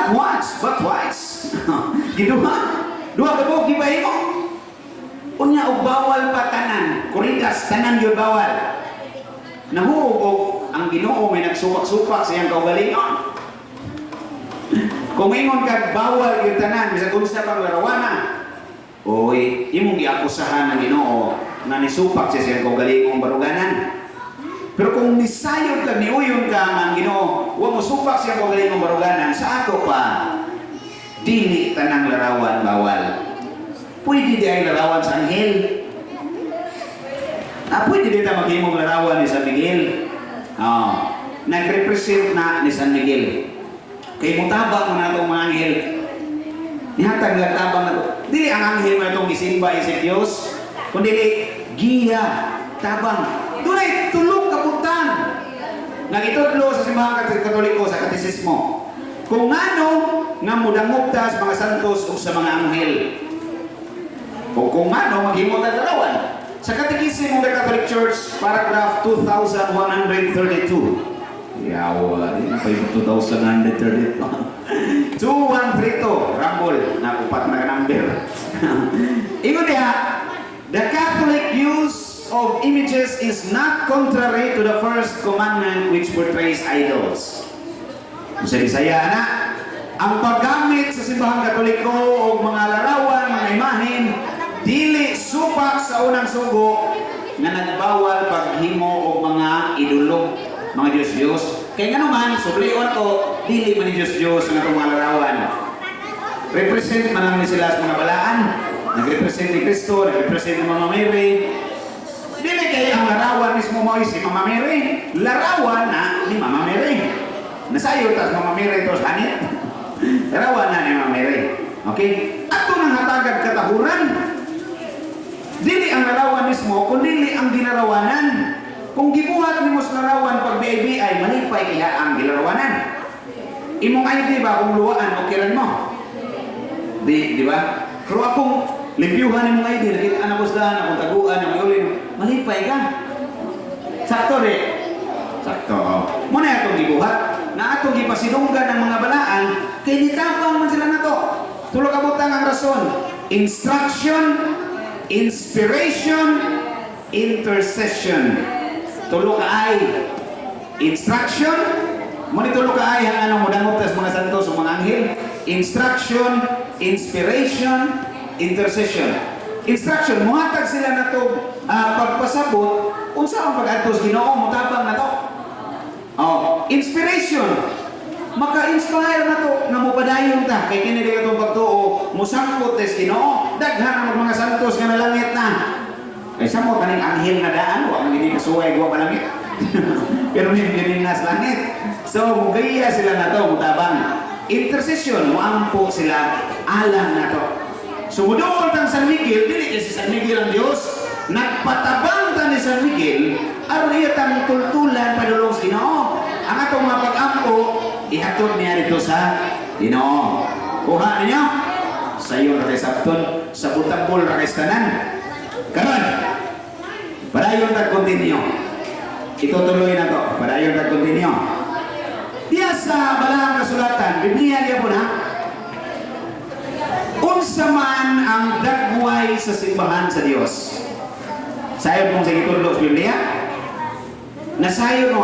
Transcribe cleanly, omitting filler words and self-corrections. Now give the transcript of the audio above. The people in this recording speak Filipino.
Not once, but twice. Giduha. Duha ka po, gibay mo. Unya og bawal pa tanan. Kuridas, tanan yun bawal. Nahuog ang Ginoo may nagsupak-supak sa iyang kaugalingon. Kung ingon kag bawal yung tanan, bisag unsa pang larawana, oy, imong giakusahan ng Ginoo na nisupak sa iyang kaugalingong baruganan. Pero kung nisayod ka, niuyon ka man Ginoo, wa mo supak sa iyang kaugalingong baruganan, sa ato pa, dili tanang larawan bawal. Pwede di ay larawan sa anghel. Pwede di tayo maghimong larawan ni San Miguel. Nag-represent na ni San Miguel. Kay mutabang mo na itong mga anghel. Nihatag lang tabang na ito. Dili ang anghel mo na itong gisimba isip Diyos. Kundi giya, tabang. Dunay tulog kapuntan. Nagitudlo sa simbahan katoliko sa katisismo. Kung ano nga mudangugtas mga santos o sa mga anghel. O kung ano maghimot ang larawan. Sa Katekismo ng Catholic Church, paragraph 2132. Yawa, hindi pa yung 2132. 2132, Rumble, nakupat na number. Ingon niya, the Catholic use of images is not contrary to the first commandment which portrays idols. Sa Bisaya na, ang paggamit sa simbahang Katoliko o mga larawan, mga imahen, dili supak sa unang sugo na nagbawal paghimo og mga idolo, mga Diyos-Diyos. Kaya nga naman, sublion ko, dili man ni Diyos-Diyos ang itong mga larawan. Represent man lang ni sila sa mga balaan. Nag-represent ni Kristo, nag-represent ni Mama Mary. Dili kaya ang larawan mismo mo si Mama Mary. Larawan na ni Mama Mary. Nasayo tas Mama Mary tos hanit. Larawan na ni Mama Mary. Okay? Ato nang hatagad katahuran. Dili ang larawan mismo, kundi ang ginarawanan. Kung gibuhat ni mo sa larawan pag BIBI, malipay kaya ang gilarawanan. Imong ID ba kung luwaan o kiran mo? Di ba? Pero akong limpyuhan imong ID, nakita na ko sa akong taguan, ang ulin, malipay ka. Sakto rin. Sakto. Muna itong gibuhat, na atong gipasilunggan ng mga balaan, kay nitapang man sila na to. Tulog kabutang ang rason. Instruction, inspiration, intercession. Tulog kaay. Instruction, muni tulog kaay ang anong mudangot tas mga santos o mga anghel. Instruction, inspiration, intercession. Instruction, muhatag sila na to pagpasabot, unsa ang pag-atos Ginoo, mutabang na to. Inspiration, maka-inspire na to na mupadayon ta kay kini di katong pagtuo musangkot tes Ginoo daghan ang mga santos nga nalangit na ay samo kaning anghel na daan wa man gini kasuway duwa pa langit pero hindi nas langit so mugaya sila na to mutabang. Intercession, muampo sila alam na to. Sumudol tang San Miguel, dili si San Miguel ang Dios, nagpatabang ta ni San Miguel aron iya tang tultulan padulong sa Ginoo. Ang atong mga pag-ampo ihatod niya dito sa Ginoo. Kuha ninyo sa iyo na sabton sa butambol ra kay tanan. Karon. Padayon ta continue. Itutuloy na to. Padayon ta continue. Diya sa balahang kasulatan, Biblia niya po na unsa man ang dagway sa simbahan sa Dios. Sayon mong sige tudlo sa Biblia. Nasayon mo